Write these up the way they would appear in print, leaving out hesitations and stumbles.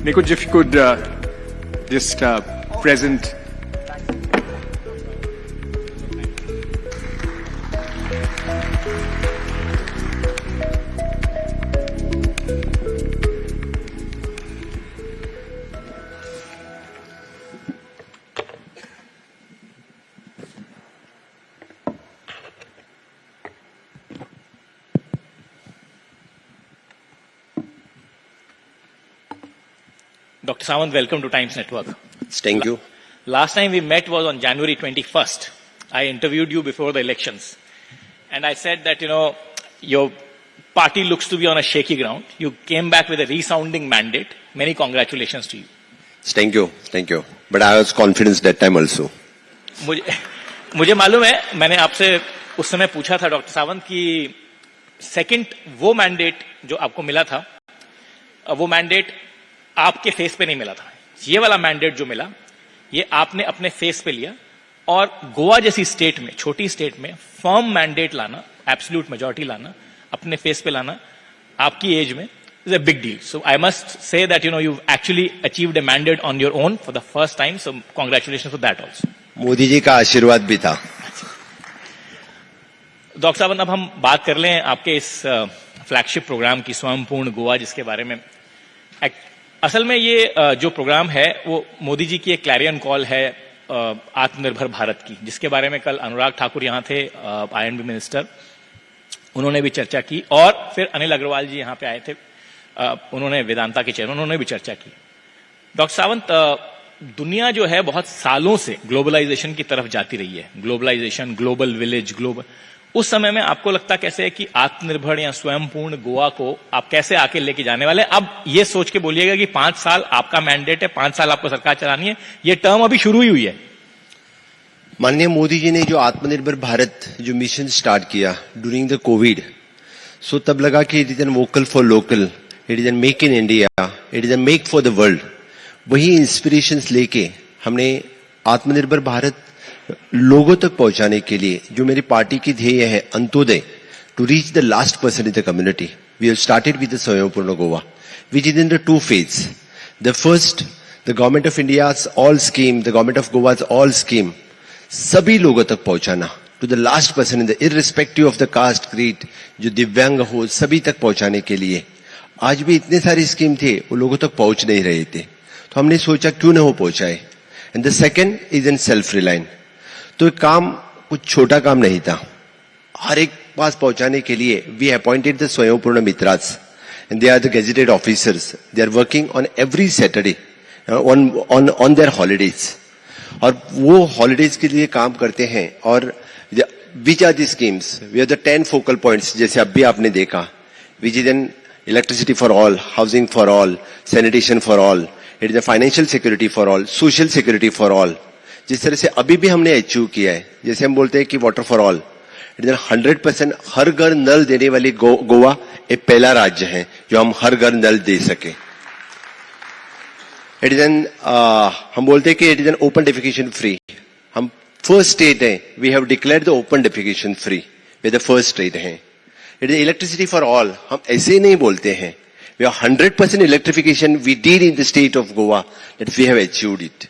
Nikunj, if you could just present. Dr. Sawant, welcome to Times Network. Thank you. Last time we met was on January 21st. I interviewed you before the elections. And I said that, your party looks to be on a shaky ground. You came back with a resounding mandate. Many congratulations to you. Thank you. Thank you. But I was confident that time also. मुझे मालूम है, मैंने आपसे उस समय पूछा था doctor Sawant कि सेकंड वो मैंडेट जो आपको मिला था, वो मैंडेट आपके फेस पे नहीं मिला था. ये वाला मैंडेट जो मिला, ये आपने अपने फेस पे लिया और गोवा जैसी स्टेट में, छोटी स्टेट में फर्म मैंडेट लाना, एब्सोल्यूट मेजॉरिटी लाना, अपने फेस पे लाना, आपकी एज में is a big deal. So I must say that, you've actually achieved a mandate on your own for the first time. So congratulations for that also. Modi ji का आशीर्वाद भी था. डॉक्टर साहब, अब हम बात कर लें आपके इस फ्लैगशिप प्रोग्राम की, स्वयंपूर्ण गोवा, जिसके बारे में असल में ये जो प्रोग्राम है वो मोदी जी की एक क्लैरियन कॉल है आत्मनिर्भर भारत की, जिसके बारे में कल अनुराग ठाकुर यहां थे, INB मिनिस्टर, उन्होंने भी चर्चा की, और फिर अनिल अग्रवाल जी यहां पे आए थे, उन्होंने वेदांता के चेयरमैन, उन्होंने भी चर्चा की. डॉक्टर सावंत, दुनिया जो है बहुत सालों से ग्लोबलाइजेशन की तरफ जाती रही है. Globalization, global village, global. उस समय में आपको लगता कैसे है कि आत्मनिर्भर या स्वयंपूर्ण गोवा को आप कैसे आके लेके जाने वाले? अब ये सोच के बोलिएगा कि 5 साल आपका मैंडेट है, 5 साल आपको सरकार चलानी है, ये टर्म अभी शुरू ही हुई है. माननीय मोदी जी ने जो आत्मनिर्भर भारत जो मिशन स्टार्ट किया ड्यूरिंग द कोविड, सो तब लगा कि it is N vocal for local, it is N make in India, it is N make for the world. वही इंस्पिरेशंस लेके हमने आत्मनिर्भर भारत लोगों तक पहुंचाने के लिए जो मेरी पार्टी की ध्येय है, Antyodaya, to reach the last person in the community, we have started with the Swayampurna Goa, which is in the 2 phase. The first, the government of India's all scheme, the government of Goa's all scheme, सभी लोगों तक पहुंचाना, to the last person in the irrespective of the caste, creed, जो दिव्यांग हो, सभी तक पहुंचाने के लिए. आज भी इतने सारी स्कीम थे, वो लोगों तक पहुंच नहीं रहे थे, तो हमने सोचा क्यों न हो पहुंचाए. And the second is in self reliance. तो एक काम कुछ छोटा काम नहीं था, हर एक पास पहुंचाने के लिए we appointed the Swayampurna Mitras, and they are the gazetted officers. They are working on every Saturday on their holidays, और वो हॉलीडेज के लिए काम करते हैं. और which are the schemes, we are the 10 focal points, जैसे अब भी आपने देखा, which is an electricity for all, housing for all, sanitation for all, it is a financial security for all, social security for all. जिस तरह से अभी भी हमने अचीव किया है, जैसे हम बोलते हैं कि water for all, it is 100% हर घर नल देने वाली गोवा एक पहला राज्य है जो हम हर घर नल दे सके. इट इज एन हम बोलते हैं कि it is an open defecation free. हम फर्स्ट स्टेट है, we have declared the open defecation free, वे द फर्स्ट स्टेट है. It is electricity for all, हम ऐसे ही नहीं बोलते हैं, we are 100% electrification we did in the state of Goa, that we have achieved it.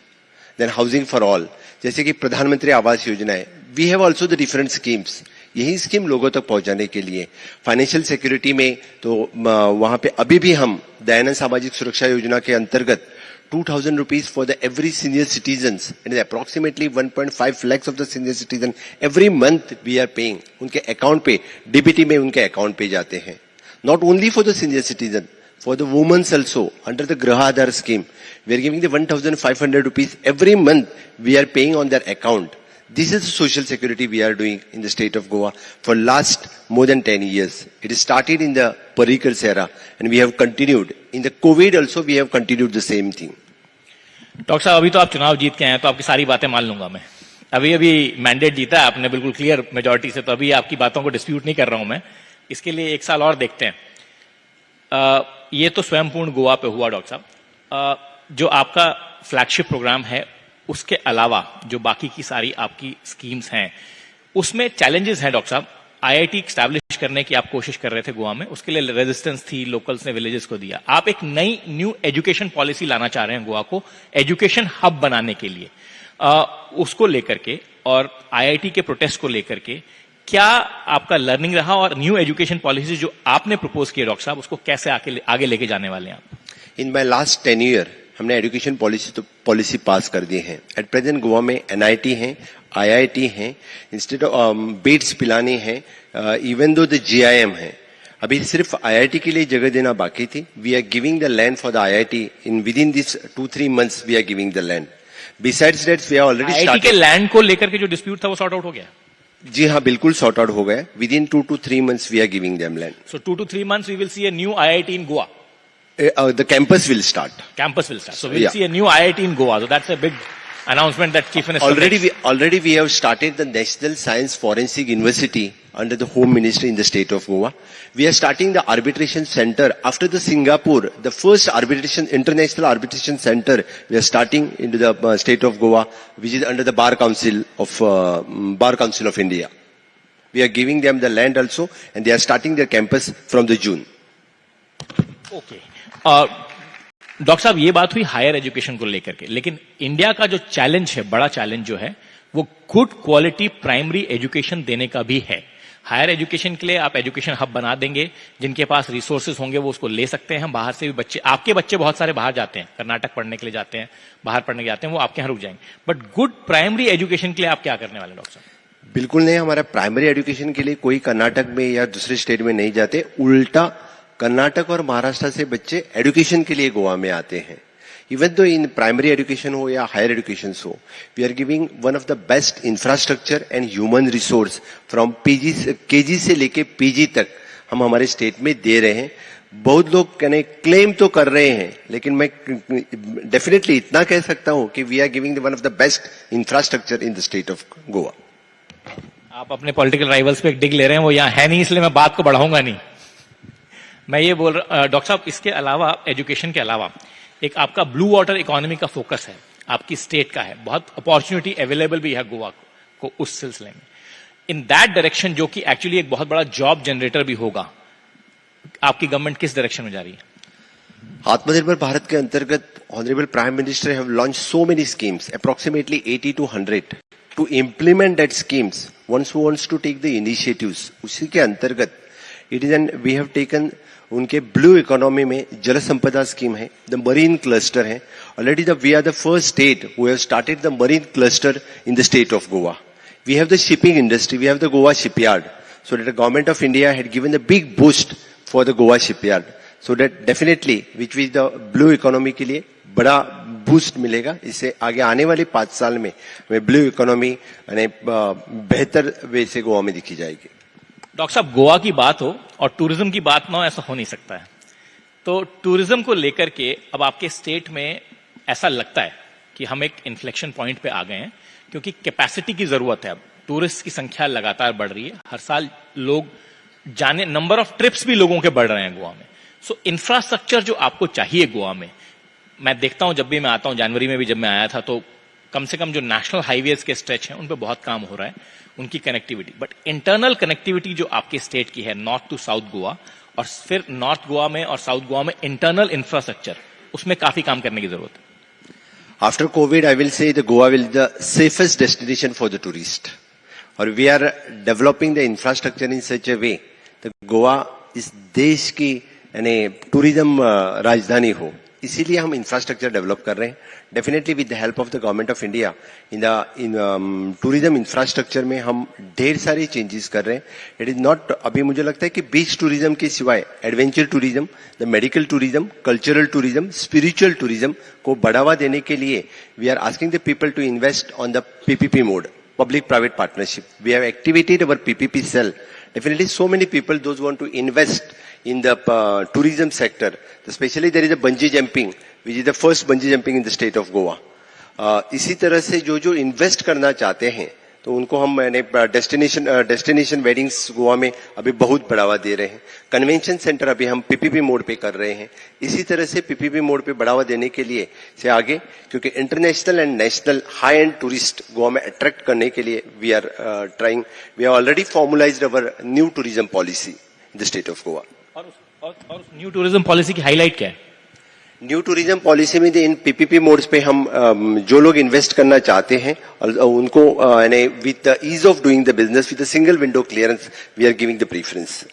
Then housing for all, जैसे कि प्रधानमंत्री आवास योजना है, we have also the different schemes. यही स्कीम लोगों तक पहुंचाने के लिए. फाइनेंशियल सिक्योरिटी में तो वहां पे अभी भी हम दयानंद सामाजिक सुरक्षा योजना के अंतर्गत 2,000 rupees for the every senior citizens, and approximately 1.5 lakhs of the senior citizen every month we are paying. उनके अकाउंट पे, DBT में उनके अकाउंट पे जाते हैं. Not only for the senior citizen, for the women also, under the Graha Aadhar scheme, we are giving the 1,500 rupees every month we are paying on their account. This is the social security we are doing in the state of Goa for last more than 10 years. It started in the Parrikar era and we have continued. In the COVID also we have continued the same thing. Doctor साहब, अभी तो आप चुनाव जीत के आए, तो आपकी सारी बातें मान लूंगा मैं. अभी मैंडेट जीता है आपने बिल्कुल क्लियर मेजॉरिटी से, तो अभी आपकी बातों को डिस्प्यूट नहीं कर रहा हूं मैं. इसके लिए 1 साल और देखते हैं. ये तो स्वयंपूर्ण गोवा पे हुआ. डॉक्टर साहब, जो आपका फ्लैगशिप प्रोग्राम है, उसके अलावा जो बाकी की सारी आपकी स्कीम्स हैं, उसमें चैलेंजेस हैं. डॉक्टर साहब, आईआईटी एस्टैब्लिश करने की आप कोशिश कर रहे थे गोवा में, उसके लिए रेजिस्टेंस थी, लोकल्स ने विलेजेस को दिया। आप एक नई न्यू एजुकेशन पॉलिसी लाना चाह रहे हैं गोवा को एजुकेशन हब बनाने के लिए, उसको लेकर के और आईआईटी के प्रोटेस्ट को लेकर के क्या आपका लर्निंग रहा, और न्यू एजुकेशन पॉलिसी जो आपने प्रपोज की डॉक्टर साहब, उसको कैसे आगे लेके जाने वाले हैं आप? इन माई लास्ट 10 ईयर हमने एजुकेशन पॉलिसी पास कर दी है। एट प्रेजेंट गोवा में एनआईटी है, आईआईटी है, इंस्टीट्यूट ऑफ बेड्स पिलानी है, इवन दो द जीआईएम है। अभी सिर्फ आईआईटी के लिए जगह देना बाकी थी। We are giving the land for the IIT in within this 2-3 months we are giving the land. Besides that we are already IIT के लैंड को लेकर के जो डिस्प्यूट था वो सॉर्ट आउट हो गया? जी हाँ, बिल्कुल सॉर्ट आउट हो गया। Within 2 to 3 months we are giving them land. So 2 to 3 months we will see a new IIT in Goa. The campus will start. Campus will start. So we'll see a new IIT in Goa. So that's a big announcement that Chief Minister Already we have started the National Science Forensic University under the Home Ministry in the state of Goa. We are starting the arbitration center after the Singapore, the first international arbitration center. We are starting into the state of Goa, which is under the Bar Council of India. We are giving them the land also, and they are starting their campus from the June. Okay. Doctor साहब, ये बात हुई higher education को लेकर के, लेकिन India का जो चैलेंज है, बड़ा चैलेंज जो है, वो गुड क्वालिटी प्राइमरी एजुकेशन देने का भी है। हायर एजुकेशन के लिए आप एजुकेशन हब बना देंगे, जिनके पास रिसोर्सेज होंगे वो उसको ले सकते हैं। बाहर से भी बच्चे, आपके बच्चे बहुत सारे बाहर जाते हैं, कर्नाटक पढ़ने के लिए जाते हैं, बाहर पढ़ने के जाते हैं, वो आपके यहाँ रुक जाएंगे। बट गुड प्राइमरी एजुकेशन के लिए आप क्या करने वाले डॉक्टर साहब? बिल्कुल नहीं, हमारा प्राइमरी एजुकेशन के लिए कोई कर्नाटक में या दूसरे स्टेट में नहीं जाते। उल्टा कर्नाटक और महाराष्ट्र से बच्चे एजुकेशन के लिए गोवा में आते हैं। Even though in primary education हो या हायर एजुकेशन हो, we are giving one of the best infrastructure and human resource from KG से लेके पीजी तक हम हमारे स्टेट में दे रहे हैं। बहुत लोग क्लेम तो कर रहे हैं, लेकिन मैं डेफिनेटली इतना कह सकता हूं कि we are giving one of the best infrastructure in the state of Goa. आप अपने पॉलिटिकल राइवल्स पे एक डिग ले रहे हैं, वो यहाँ है नहीं, इसलिए मैं बात को बढ़ाऊंगा नहीं। मैं ये बोल रहा डॉक्टर साहब, इसके अलावा एजुकेशन के अलावा एक आपका ब्लू वाटर इकोनॉमी का फोकस है, आपकी स्टेट का है, बहुत अपॉर्चुनिटी अवेलेबल भी है गोवा को उस सिलसिले में। इन दैट डायरेक्शन, जो कि एक्चुअली एक बहुत बड़ा जॉब जनरेटर भी होगा, आपकी गवर्नमेंट किस डायरेक्शन में जा रही है? आत्मनिर्भर भारत के अंतर्गत honourable prime minister have launch so many schemes, approximately 80 to 100 to implement that schemes once who wants to take the initiatives. उसी के अंतर्गत it is an we have taken उनके ब्लू इकोनॉमी में जल संपदा स्कीम है, द मरीन क्लस्टर है। Already we are the first state who have started the marine cluster in the state of Goa. We have the shipping industry, we have the Goa shipyard, so that the government of India had given the big boost for the Goa shipyard, so that definitely which which the blue economy के लिए बड़ा boost मिलेगा। इससे आगे आने वाले 5 साल में ब्लू इकोनॉमी बेहतर वे से गोवा में दिखी जाएगी। डॉक्टर साहब, गोवा की बात हो और टूरिज्म की बात ना हो, ऐसा हो नहीं सकता है। तो टूरिज्म को लेकर के अब आपके स्टेट में ऐसा लगता है कि हम एक इन्फ्लेक्शन पॉइंट पे आ गए हैं, क्योंकि कैपेसिटी की जरूरत है। अब टूरिस्ट की संख्या लगातार बढ़ रही है, हर साल लोग जाने, नंबर ऑफ ट्रिप्स भी लोगों के बढ़ रहे हैं गोवा में। सो इंफ्रास्ट्रक्चर जो आपको चाहिए गोवा में, मैं देखता हूं जब भी मैं आता हूं, जनवरी में भी जब मैं आया था, तो कम से कम जो नेशनल हाईवेज के स्ट्रेच हैं उन पे बहुत काम हो रहा है, उनकी कनेक्टिविटी। बट इंटरनल कनेक्टिविटी जो आपके स्टेट की है, नॉर्थ टू साउथ गोवा, और फिर नॉर्थ गोवा में और साउथ गोवा में इंटरनल इंफ्रास्ट्रक्चर, उसमें काफी काम करने की जरूरत है। After covid I will say the Goa will the safest destination for the tourist, और we are developing the infrastructure in such a way the Goa इस देश की टूरिज्म राजधानी हो। इसीलिए हम इंफ्रास्ट्रक्चर डेवलप कर रहे हैं। Definitely with the help of the government of India in tourism infrastructure में हम ढेर सारे चेंजेस कर रहे हैं। इट इज नॉट, अभी मुझे लगता है कि बीच टूरिज्म के सिवाय adventure tourism, the medical tourism, cultural tourism, spiritual tourism को बढ़ावा देने के लिए we are asking the people to invest on the PPP mode, public private partnership. We have activated our PPP cell. Definitely so many people, those who want to invest in the tourism sector, especially there is a bungee jumping, which is the first bungee jumping in the state of Goa. इसी तरह से जो invest करना चाहते हैं तो उनको हम डेस्टिनेशन वेडिंग्स गोवा में अभी बहुत बढ़ावा दे रहे हैं। कन्वेंशन सेंटर अभी हम पीपीपी मोड पे कर रहे हैं। इसी तरह से पीपीपी मोड पे बढ़ावा देने के लिए से आगे, क्योंकि international and national high end tourist Goa में अट्रैक्ट करने के लिए we are already formulised our new tourism policy in the state of Goa. और उस न्यू टूरिज्म पॉलिसी की हाईलाइट क्या है? न्यू टूरिज्म पॉलिसी में इन पीपीपी मोड्स पे हम जो लोग इन्वेस्ट करना चाहते हैं और उनको with the ease of doing the business with the single window clearance we are giving the preference.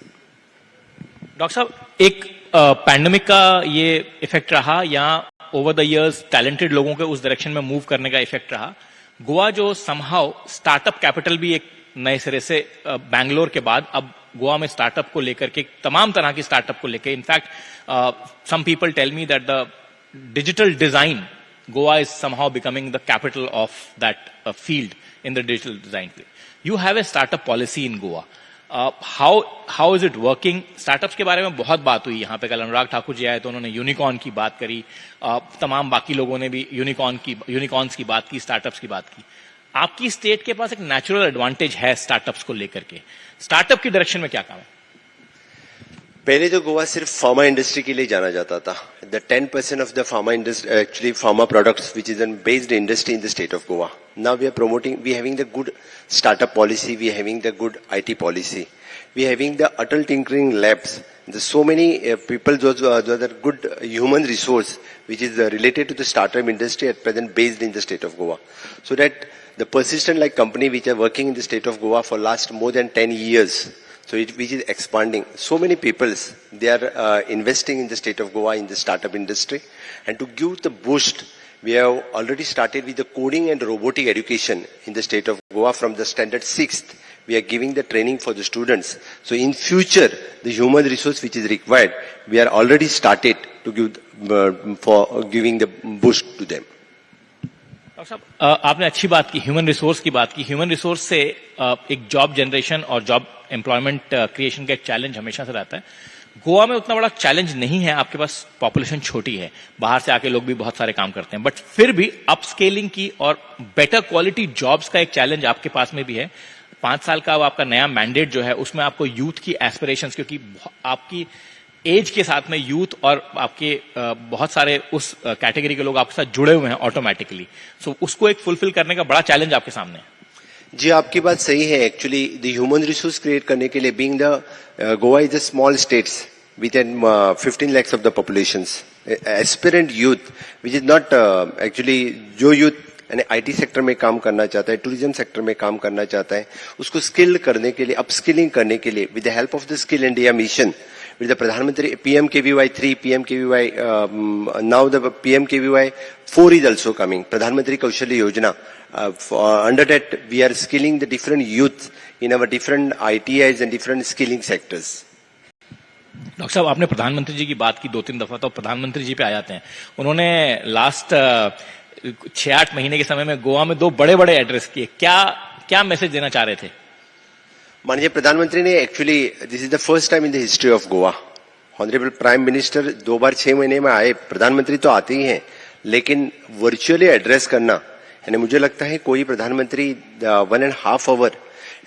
Doctor साहब, एक पैंडेमिक का ये इफेक्ट रहा या ओवर द इयर्स टैलेंटेड लोगों के उस डायरेक्शन में मूव करने का इफेक्ट रहा? गोवा जो समहाउ स्टार्टअप कैपिटल भी एक नए सिरे से बैंगलोर के बाद अब गोवा में स्टार्टअप को लेकर के, तमाम तरह की स्टार्टअप को लेकर, in fact some people tell me that the digital design Goa is somehow becoming the capital of that field in the digital design field. You have a startup policy in Goa. How is it working? Startups के बारे में बहुत बात हुई यहाँ पे. कल अनुराग ठाकुर जी आए तो उन्होंने यूनिकॉर्न की बात करी, तमाम बाकी लोगों ने भी यूनिकॉर्न्स की बात की, स्टार्टअप्स की बात की. आपकी स्टेट के पास एक नेचुरल एडवांटेज है स्टार्टअप्स को लेकर के. स्टार्टअप की डायरेक्शन में क्या काम है? पहले तो गोवा सिर्फ फार्मा इंडस्ट्री के लिए जाना जाता था. The 10% of the pharma industry, actually pharma products which is an based industry in the state of Goa. Now we are promoting, we having the good startup policy, we having the good IT policy, we having the Atal Tinkering Labs. There's so many people, those are good human resource which is related to the startup industry at present based in the state of Goa. So that the persistent like company which are working in the state of Goa for last more than 10 years, so which is expanding. So many peoples, they are investing in the state of Goa in the startup industry. And to give the boost, we have already started with the coding and robotic education in the state of Goa from the standard 6th. We are giving the training for the students. So in future, the human resource which is required, we are already started to give for giving the boost to them. Doctor साहब, आपने अच्छी बात की, human resource की बात की. Human resource से एक जॉब जनरेशन और जॉब एम्प्लॉयमेंट क्रिएशन का एक चैलेंज हमेशा से रहता है. गोवा में उतना बड़ा चैलेंज नहीं है, आपके पास पॉपुलेशन छोटी है, बाहर से आके लोग भी बहुत सारे काम करते हैं, बट फिर भी अपस्केलिंग की और बेटर क्वालिटी जॉब्स का एक चैलेंज आपके पास में भी है. 5 साल का आपका नया मैंडेट जो है उसमें आपको यूथ की एस्पिरेशंस, क्योंकि आपकी एज के साथ में यूथ और आपके बहुत सारे उस कैटेगरी के लोग आपके साथ जुड़े हुए हैं ऑटोमेटिकली, सो उसको एक फुलफिल करने का बड़ा चैलेंज आपके सामने है. जी, आपकी बात सही है. Actually the human resource create करने के लिए, being the Goa is a small states with an 15 lakhs of the populations, aspirant youth which is not actually, जो यूथ आईटी सेक्टर में काम करना चाहता है, टूरिज्म सेक्टर में काम करना चाहता है, उसको स्किल करने के लिए, अपस्किलिंग करने के लिए with the help of the skill India mission, with the Pradhan Mantri PMKVY 3, PMKVY, now the PMKVY 4 is also coming, Pradhan Mantri Kaushalya Yojana. Under that, we are skilling the different youth in our different ITIs and different skilling sectors. Doctor साहब, आपने प्रधानमंत्री जी की बात की 2-3 दफा, तो प्रधानमंत्री जी पे आ जाते हैं. उन्होंने लास्ट 6-8 महीने के समय में गोवा में 2 बड़े एड्रेस किए. क्या मैसेज देना चाह रहे थे? माननीय प्रधानमंत्री ने, actually this is the first time in the history of Goa, honourable prime minister 2 बार 6 महीने में आए. प्रधानमंत्री तो आते ही हैं, लेकिन वर्चुअली एड्रेस करना, यानी मुझे लगता है कोई प्रधानमंत्री 1.5 आवर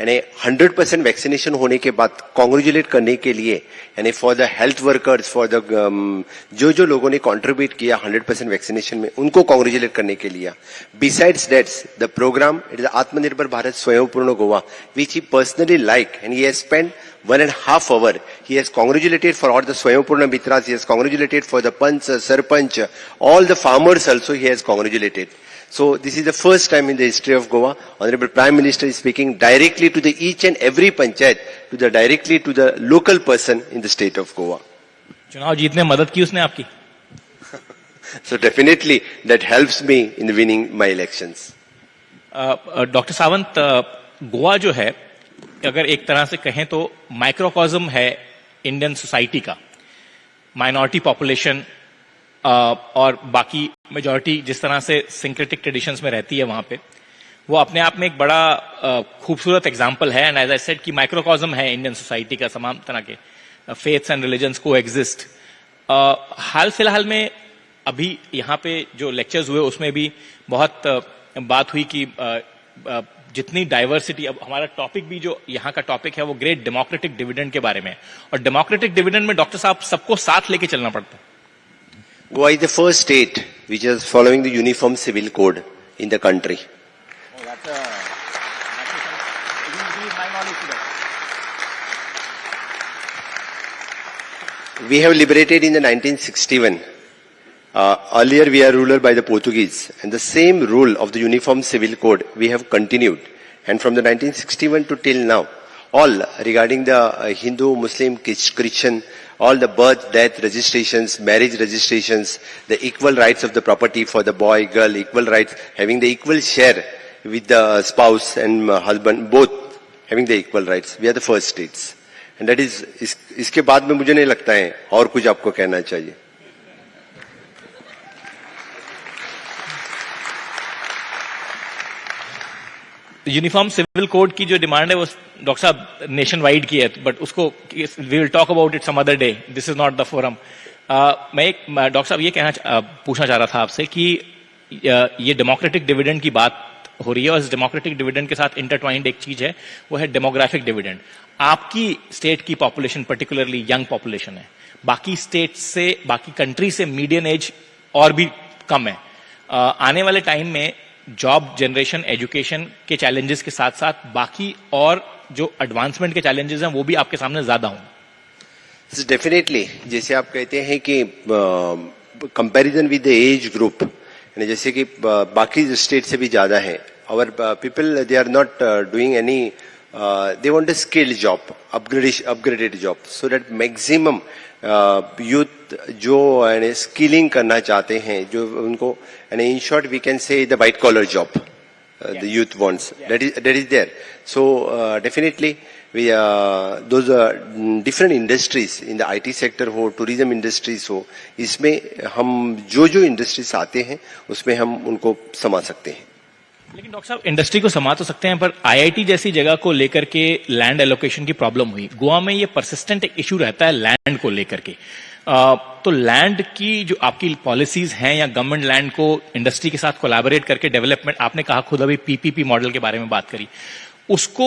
यानी 100% वैक्सीनेशन होने के बाद कॉन्ग्रेचुलेट करने के लिए, यानी for the health workers, for the जो लोगों ने कॉन्ट्रीब्यूट किया 100% वैक्सीनेशन में, उनको कॉन्ग्रेचुलेट करने के लिए. Besides that, the programme it is Atmanirbhar Bharat Swayampurna Goa, which he personally like, and he has spend 1.5 hour. He has congratulated for all the Swayambhurna Mitras. He has congratulated for the Panch, Sarpanch, all the farmers also he has congratulated. So this is the first time in the history of Goa, Honorable Prime Minister is speaking directly to the each and every panchayat, directly to the local person in the state of Goa. चुनाव जीतने में मदद की उसने आपकी? So definitely that helps me in winning my elections. Doctor Sawant, Goa जो है, अगर एक तरह से कहें तो माइक्रोकॉज्म है इंडियन सोसाइटी का. माइनॉरिटी पॉपुलेशन और बाकी मेजॉरिटी जिस तरह से सिंक्रेटिक ट्रेडिशंस में रहती है वहां पे, वो अपने आप में एक बड़ा खूबसूरत एग्जाम्पल है. एंड एज आई सेड कि माइक्रोकॉज्म है इंडियन सोसाइटी का, तमाम तरह के फेथ्स एंड रिलीजन्स को एग्जिस्ट. हाल फिलहाल में अभी यहाँ पे जो लेक्चर्स हुए उसमें भी बहुत बात हुई कि जितनी डाइवर्सिटी, अब हमारा टॉपिक भी जो यहाँ का टॉपिक है वो ग्रेट डेमोक्रेटिक डिविडेंड के बारे में है, और डेमोक्रेटिक डिविडेंड में डॉक्टर साहब सबको साथ लेके चलना पड़ता है। Goa is the first state which is following the uniform civil code in the country. We have liberated in the 1961. Earlier we are ruled by the Portuguese, and the same rule of the uniform civil code we have continued. And from the 1961 to till now, all regarding the Hindu, Muslim, Christian, all the birth, death registrations, marriage registrations, the equal rights of the property for the boy, girl, equal rights, having the equal share with the spouse and husband, both having the equal rights. We are the first states. And that is, इसके बाद में मुझे नहीं लगता है और कुछ आपको कहना चाहिए. यूनिफॉर्म सिविल कोड की जो डिमांड है वो डॉक्टर साहब नेशन वाइड की है, बट उसको we will talk about it some other day, this is not the forum. मैं डॉक्टर साहब ये पूछना चाह रहा था आपसे कि ये डेमोक्रेटिक डिविडेंड की बात हो रही है, और इस डेमोक्रेटिक डिविडेंड के साथ इंटरट्वाइंड एक चीज है, वो है डेमोग्राफिक डिविडेंड. आपकी स्टेट की पॉपुलेशन पर्टिकुलरली यंग पॉपुलेशन है, बाकी स्टेट से, बाकी कंट्री से मीडियन एज और भी कम है. आने वाले टाइम में जॉब जनरेशन, एजुकेशन के चैलेंजेस के साथ साथ बाकी और जो एडवांसमेंट के चैलेंजेस हैं वो भी आपके सामने ज्यादा होंगे. डेफिनेटली, जैसे आप कहते हैं कि comparison with the age group, जैसे कि बाकी स्टेट से भी ज्यादा है. Our people they are not doing any, they want a skilled job, upgraded job, so that maximum youth जो स्किलिंग करना चाहते हैं, जो उनको in short we can say the white collar job the youth wants, that is there. So definitely we those different industries in the IT sector हो, tourism industries हो, इसमें हम जो इंडस्ट्रीज आते हैं उसमें हम उनको समा सकते हैं. लेकिन डॉक्टर साहब इंडस्ट्री को समा तो सकते हैं, पर आईआईटी जैसी जगह को लेकर के लैंड एलोकेशन की प्रॉब्लम हुई. गोवा में ये परसिस्टेंट एक इशू रहता है लैंड को लेकर के. तो लैंड की जो आपकी पॉलिसीज हैं या गवर्नमेंट लैंड को इंडस्ट्री के साथ कोलैबोरेट करके डेवलपमेंट, आपने कहा खुद अभी पीपीपी मॉडल के बारे में बात करी, उसको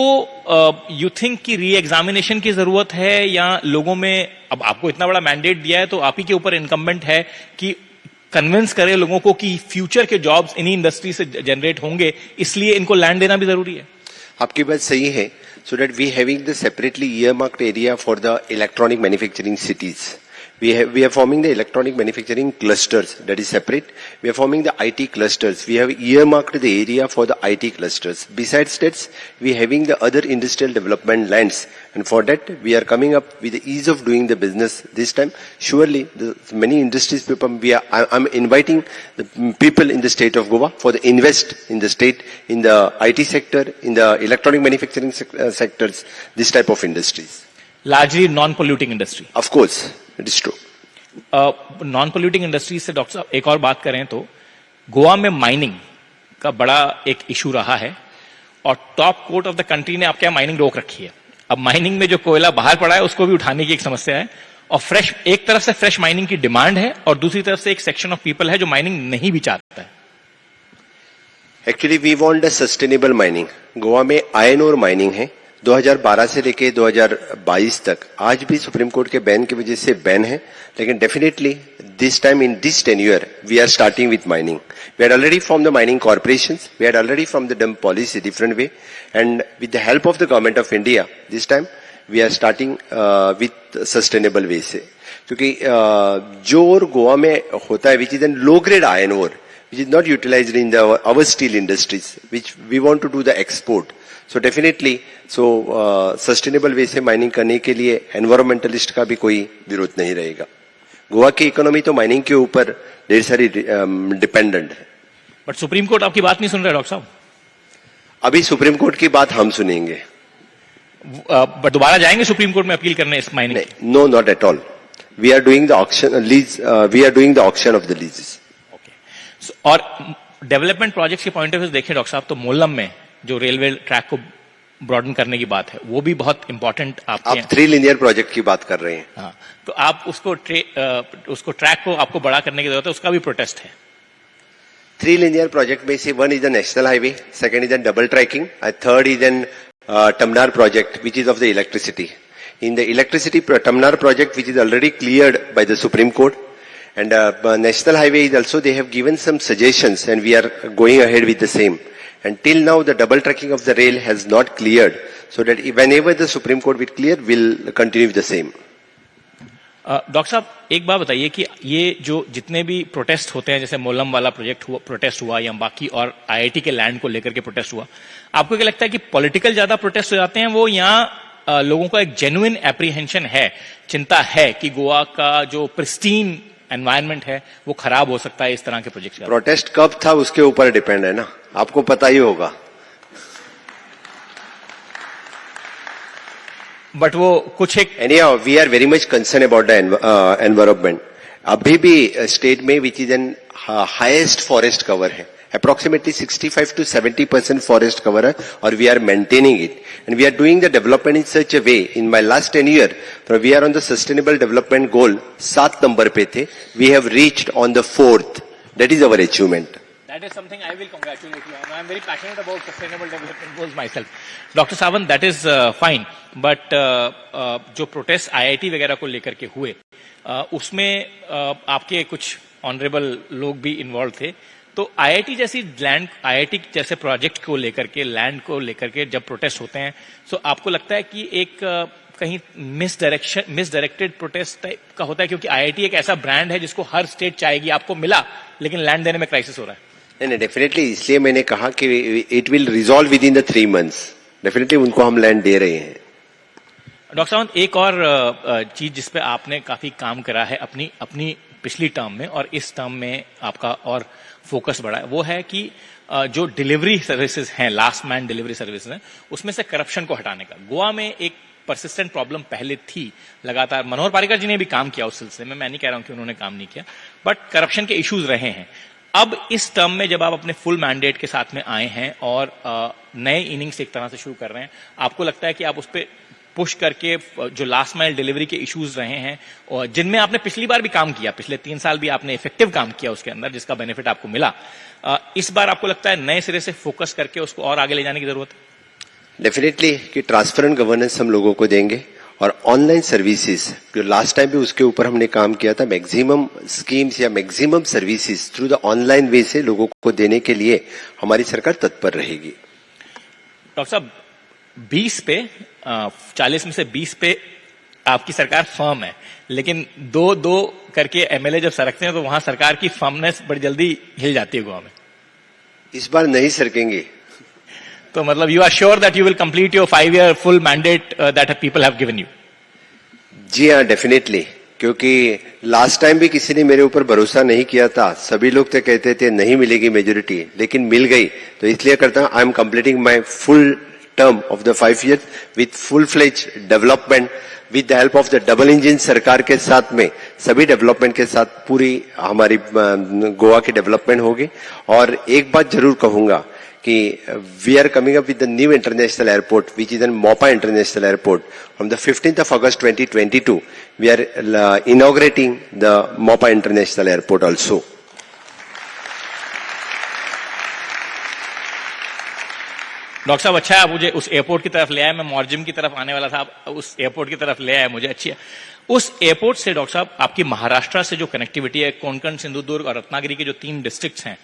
यू थिंक की री एग्जामिनेशन की जरूरत है, या लोगों में, अब आपको इतना बड़ा मैंडेट दिया है तो आप ही के ऊपर इनकम्बेंट है कि कन्विंस करें लोगों को कि फ्यूचर के जॉब्स इन्हीं इंडस्ट्री से जनरेट होंगे, इसलिए इनको लैंड देना भी जरूरी है. आपकी बात सही है. So that we having the separately earmarked area for the electronic manufacturing cities. We are forming the electronic manufacturing clusters, that is separate. We are forming the IT clusters. We have earmarked the area for the IT clusters. Besides that, we are having the other industrial development lands, and for that we are coming up with the ease of doing the business this time. Surely, many industries people, I'm inviting the people in the state of Goa for the invest in the state, in the IT sector, in the electronic manufacturing sectors, this type of industries. Largely non-polluting industry. Of course. It is true. Non polluting industry से doctor साहब एक और बात करें तो गोवा में mining का बड़ा एक इशू रहा है, और top court of the country ने आपके यहाँ माइनिंग रोक रखी है. अब माइनिंग में जो कोयला बाहर पड़ा है उसको भी उठाने की एक समस्या है, और फ्रेश, एक तरफ से फ्रेश माइनिंग की डिमांड है और दूसरी तरफ से एक सेक्शन ऑफ पीपल है जो माइनिंग नहीं भी चाहता है. Actually we want a sustainable mining. Goa में आयरन ओर माइनिंग है 2012 से लेके 2022 तक. आज भी सुप्रीम कोर्ट के बैन की वजह से बैन है, लेकिन definitely this time in this tenure we are starting with mining. We are already from the mining corporations, we are already from the dump policy different way, and with the help of the government of India this time we are starting with sustainable way से. क्योंकि जो और गोवा में होता है which is an low grade iron ore which is not utilized in our steel industries, which we want to do the export. So definitely, sustainable way से mining करने के लिए एनवायरमेंटलिस्ट का भी कोई विरोध नहीं रहेगा. गोवा की इकोनॉमी तो माइनिंग के ऊपर ढेर सारी डिपेंडेंट है. बट सुप्रीम कोर्ट आपकी बात नहीं सुन रहा डॉक्टर साहब. अभी सुप्रीम कोर्ट की बात हम सुनेंगे. बट दोबारा जाएंगे सुप्रीम कोर्ट में अपील करने इस mining? No, not at all. We are doing the auction lease, we are doing the auction of the leases. और डेवलपमेंट प्रोजेक्ट्स के पॉइंट ऑफ व्यू देखें डॉक्टर साहब, तो मोलम में जो रेलवे ट्रैक को ब्रॉडन करने की बात है वो भी बहुत इंपॉर्टेंट. आप 3 लिनियर प्रोजेक्ट की बात कर रहे हैं. हाँ, तो आप उसको ट्रैक को आपको बड़ा करने की जरूरत है, उसका भी प्रोटेस्ट है. 3 linear project में से one is the national highway, second is the double tracking, and third is the Tamnar project, which is of the electricity. In the electricity Tamnar project, which is already cleared by the Supreme Court, and national highway is also, they have given some suggestions, and we are going ahead with the same. And till now, the double tracking of the rail has not cleared, so that whenever the Supreme Court will clear, we'll continue with the same. Doctor साहब एक बात बताइए कि ये जो जितने भी protest होते हैं, जैसे मोलम वाला प्रोटेस्ट हुआ या बाकी और आईआईटी के लैंड को लेकर के प्रोटेस्ट हुआ, आपको क्या लगता है कि पॉलिटिकल ज्यादा प्रोटेस्ट हो जाते हैं, वो यहाँ लोगों का एक जेन्युइन एप्रीहेंशन है, चिंता है कि गोवा का जो प्रिस्टीन एनवायरनमेंट है वो खराब हो सकता है इस तरह के प्रोजेक्ट? प्रोटेस्ट कब था उसके ऊपर डिपेंड है ना, आपको पता ही होगा. बट वो कुछ एक anyhow, we are very much concerned about the environment. अभी भी स्टेट में which is an highest forest cover है, approximately 65 to 70% forest cover है, और we are maintaining it, and we are doing the development in such a way. In my last 10 year, we are on the sustainable development goal 7 number पे थे, we have reached on the 4th. That is our achievement. That is something I will congratulate you on. I am very passionate about sustainable development goals myself. Dr. Sawant, that is fine. But जो protest IIT वगैरह को लेकर के हुए, उसमें आपके कुछ honourable लोग भी इन्वॉल्व थे. तो आईआईटी जैसी लैंड, आईआईटी जैसे प्रोजेक्ट को लेकर के, लैंड को लेकर के जब प्रोटेस्ट होते हैं, तो आपको लगता है कि एक कहीं मिसडायरेक्टेड प्रोटेस्ट टाइप का होता है? क्योंकि आईआईटी एक ऐसा ब्रांड है जिसको हर स्टेट चाहेगी, आपको मिला लेकिन लैंड देने में क्राइसिस हो रहा है. नहीं, डेफिनेटली, इसलिए मैंने कहा कि it will resolve with in the 3 months. Definitely उनको हम लैंड दे रहे हैं. डॉक्टर सावंत, एक और चीज जिसपे आपने काफी काम करा है अपनी पिछली टर्म में और इस टर्म में आपका और फोकस बढ़ा है, वो है कि जो डिलीवरी सर्विसेज हैं, लास्ट मैन डिलीवरी सर्विसेज हैं, उसमें से करप्शन को हटाने का. गोवा में एक परसिस्टेंट प्रॉब्लम पहले थी, लगातार मनोहर पारिकर जी ने भी काम किया उस सिलसिले में, मैं नहीं कह रहा हूं कि उन्होंने काम नहीं किया, बट करप्शन के इश्यूज रहे हैं. अब इस टर्म में जब आप अपने फुल मैंडेट के साथ में आए हैं और नए इनिंग्स एक तरह से शुरू कर रहे हैं, आपको लगता है कि आप उस पर पुश करके जो लास्ट माइल डिलीवरी के इश्यूज रहे हैं और जिनमें आपने पिछली बार भी काम किया, पिछले 3 साल भी आपने इफेक्टिव काम किया उसके अंदर, जिसका बेनिफिट आपको मिला, इस बार आपको लगता है नए सिरे से फोकस करके उसको और आगे ले जाने की जरूरत है? डेफिनेटली कि ट्रांसपेरेंट गवर्नेंस हम लोगों को देंगे, और ऑनलाइन सर्विसेज जो लास्ट टाइम भी उसके ऊपर हमने काम किया था, मैक्सिमम स्कीम्स या maximum services through the online way से लोगों को देने के लिए हमारी सरकार तत्पर रहेगी. डॉक्टर साहब, 20 पे 40 में से 20 पे आपकी सरकार फर्म है, लेकिन 2-2 करके एमएलए जब सरकते हैं तो वहां सरकार की फर्मनेस बड़ी जल्दी हिल जाती है गोवा में. इस बार नहीं सरकेंगे. तो मतलब you are sure that you will complete your 5-year full mandate that people have given you? जी हाँ, डेफिनेटली, क्योंकि लास्ट टाइम भी किसी ने मेरे ऊपर भरोसा नहीं किया था. सभी लोग तो कहते थे नहीं मिलेगी मेजोरिटी, लेकिन मिल गई. तो इसलिए करता हूं, I am completing my full term of the 5 years with full-fledged development, with the help of the double engine सरकार के साथ में सभी डेवलपमेंट के साथ पूरी हमारी गोवा की डेवलपमेंट होगी. और एक बात जरूर कहूंगा कि we are coming up with the new international airport, which is an Mopa International Airport. From the 15th of August 2022, we are inaugurating the Mopa International Airport also. Doctor साहब, अच्छा है मुझे उस एयरपोर्ट की तरफ ले आया. मैं मॉर्जिम की तरफ आने वाला था, आप उस एयरपोर्ट की तरफ ले आया, मुझे अच्छी है. उस एयरपोर्ट से डॉक्टर साहब आपकी महाराष्ट्र से जो कनेक्टिविटी है, कोंकण, सिंधुदुर्ग और रत्नागिरी के जो 3 डिस्ट्रिक्ट्स हैं,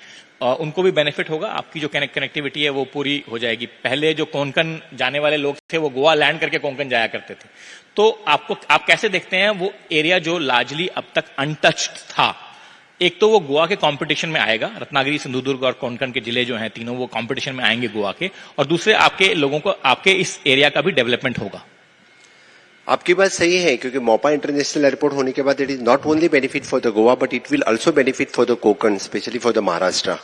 उनको भी बेनिफिट होगा. आपकी जो कनेक्टिविटी है वो पूरी हो जाएगी. पहले जो कोंकण जाने वाले लोग थे वो गोवा लैंड करके कोंकण जाया करते थे. तो आप कैसे देखते हैं वो एरिया जो लार्जली अब तक अनटच्ड था? एक तो वो गोवा के कंपटीशन में आएगा, रत्नागिरी, सिंधुदुर्ग और कोंकण के जिले जो हैं तीनों, वो कंपटीशन में आएंगे गोवा के, और दूसरे आपके लोगों को, आपके इस एरिया का भी डेवलपमेंट होगा. आपकी बात सही है, क्योंकि मोपा इंटरनेशनल एयरपोर्ट होने के बाद it is not only benefit for the Goa, but it will also benefit for the Konkan, specially for the Maharashtra.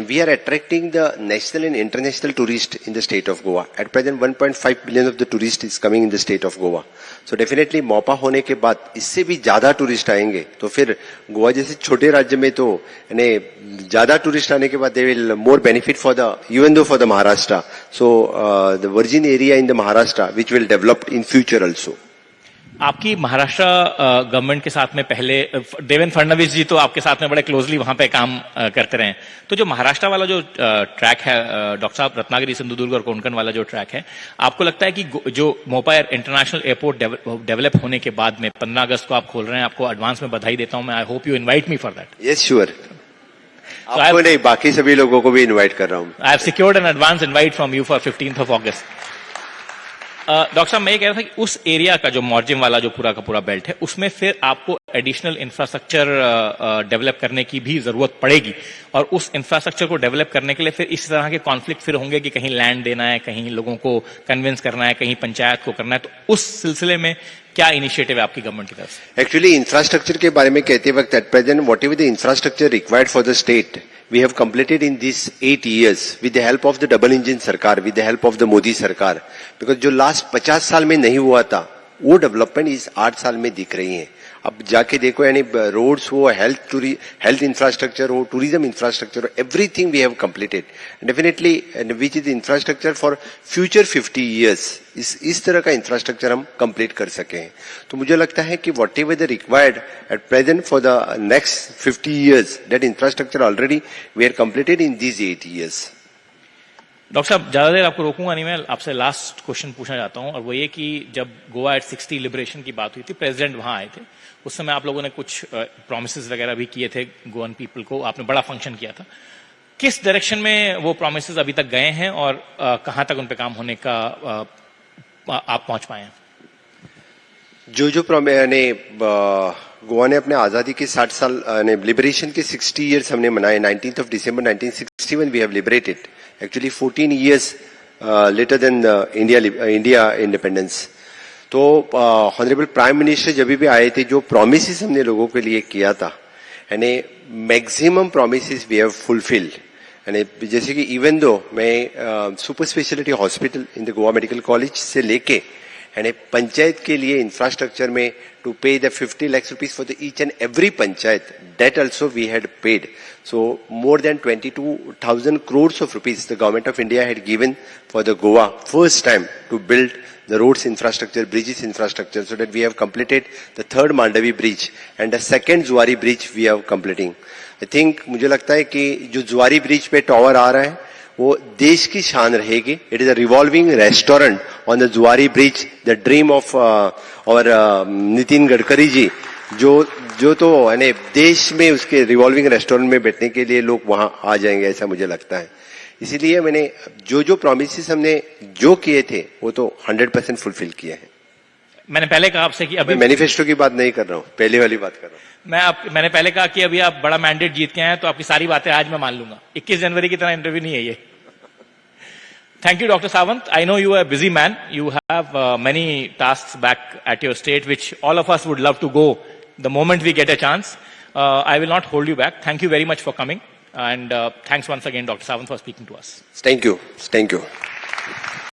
We are attracting the national and international tourists in the state of Goa. At present, 1.5 million of the tourists is coming in the state of Goa. So definitely Mopa होने के बाद इससे भी ज्यादा tourist आएंगे. तो फिर गोवा जैसे छोटे राज्य में तो ज्यादा टूरिस्ट आने के बाद they will more benefit for the, even though for the Maharashtra. So the virgin area in the Maharashtra which will develop in future also. आपकी महाराष्ट्र गवर्नमेंट के साथ में पहले देवेंद्र फडणवीस जी तो आपके साथ में बड़े क्लोजली वहां पे काम करते रहे। तो जो महाराष्ट्र वाला जो ट्रैक है डॉक्टर साहब, रत्नागिरी, सिंधुदुर्ग और कोंकण वाला जो ट्रैक है, आपको लगता है कि जो मोपा इंटरनेशनल एयरपोर्ट डेवलप होने के बाद में 15 अगस्त को आप खोल रहे हैं, आपको एडवांस में बधाई देता हूं मैं। I hope you invite me for that. Yes sure, आपको नहीं बाकी सभी लोगों को भी इन्वाइट कर रहा हूं। I have secured an advance invite from you for 15th of August। Doctor साहब, मैं ये कह रहा था कि उस एरिया का जो मॉर्जिम वाला जो पूरा का पूरा बेल्ट है, उसमें फिर आपको एडिशनल इंफ्रास्ट्रक्चर डेवलप करने की भी जरूरत पड़ेगी, और उस इंफ्रास्ट्रक्चर को डेवलप करने के लिए फिर इस तरह के कॉन्फ्लिक्ट फिर होंगे कि कहीं लैंड देना है, कहीं लोगों को कन्विंस करना है, कहीं पंचायत को करना है। तो उस सिलसिले में क्या इनिशिएटिव है आपकी गवर्नमेंट की तरफ से? एक्चुअली इंफ्रास्ट्रक्चर के बारे में कहते वक्त at present what ever the infrastructure required for the state we have completed in these 8 years with the help of the double engine सरकार, with the help of the Modi सरकार, because जो last 50 साल में नहीं हुआ था वो डेवलपमेंट इस 8 साल में दिख रही है। अब जाके देखो, यानी रोड्स हो, हेल्थ इंफ्रास्ट्रक्चर हो, टूरिज्म इंफ्रास्ट्रक्चर हो, everything we have completed definitely, which is infrastructure for future 50 years। इस तरह का इंफ्रास्ट्रक्चर हम कंप्लीट कर सके हैं। तो मुझे लगता है कि whatever the required at present for the next 50 years, that infrastructure already we are completed in these 8 years। Doctor साहब, ज्यादा देर आपको रोकूंगा नहीं, मैं आपसे लास्ट क्वेश्चन पूछना चाहता हूं, और वो ये कि जब गोवा एट 60 लिबरेशन की बात हुई थी, प्रेसिडेंट वहां आए थे, उस समय आप लोगों ने कुछ प्रोमिसेस वगैरह भी किए थे गोवन पीपल को, आपने बड़ा फंक्शन किया था। किस डायरेक्शन में वो प्रोमिसेस अभी तक गए हैं, और कहां तक उन पे काम होने का आप पहुंच पाए हैं? जो गोवा ने अपने आजादी के 60 साल लिबरेशन के 60 years हमने मनाए। 19th of December 1961 we have liberated, actually 14 years later than India independence। तो ऑनरेबल प्राइम मिनिस्टर जब भी आए थे, जो प्रोमिसेस हमने लोगों के लिए किया था, यानी maximum promises we have fulfilled. यानी जैसे कि इवन दो मैं super speciality hospital in the Goa medical college से लेके यानी पंचायत के लिए इंफ्रास्ट्रक्चर में टू पे the 50 lakhs rupees for the each and every panchayat, that also we had paid। So more than 22,000 crores of rupees the government of India had given for the Goa first time to build the roads infrastructure, bridges infrastructure, so that we have completed the third Mandavi bridge and the second Zuari bridge we are completing। I think मुझे लगता है कि जो जुआरी bridge पे tower आ रहा है वो देश की शान रहेगी। It is a revolving restaurant on the जुआरी ब्रिज, द ड्रीम ऑफ और नितिन गडकरी जी, जो तो यानी देश में उसके रिवॉल्विंग रेस्टोरेंट में बैठने के लिए लोग वहां आ जाएंगे, ऐसा मुझे लगता है। इसीलिए मैंने जो प्रोमिसेस हमने जो किए थे वो तो 100% फुलफिल किए हैं। मैंने पहले कहा आपसे कि अभी मैनिफेस्टो की बात नहीं कर रहा हूं, पहले वाली बात कर रहा हूं। मैंने पहले कहा कि अभी आप बड़ा मैंडेट जीत के आए हैं, तो आपकी सारी बातें आज मैं मान लूंगा। 21 जनवरी की तरह इंटरव्यू नहीं है ये। Thank you doctor Sawant. I know you are busy man, you have many tasks back at your state which all of us would love to go the moment we get a chance. I will not hold you back. Thank you very much for coming, and thanks once again Dr. Sawant for speaking to us. Thank you.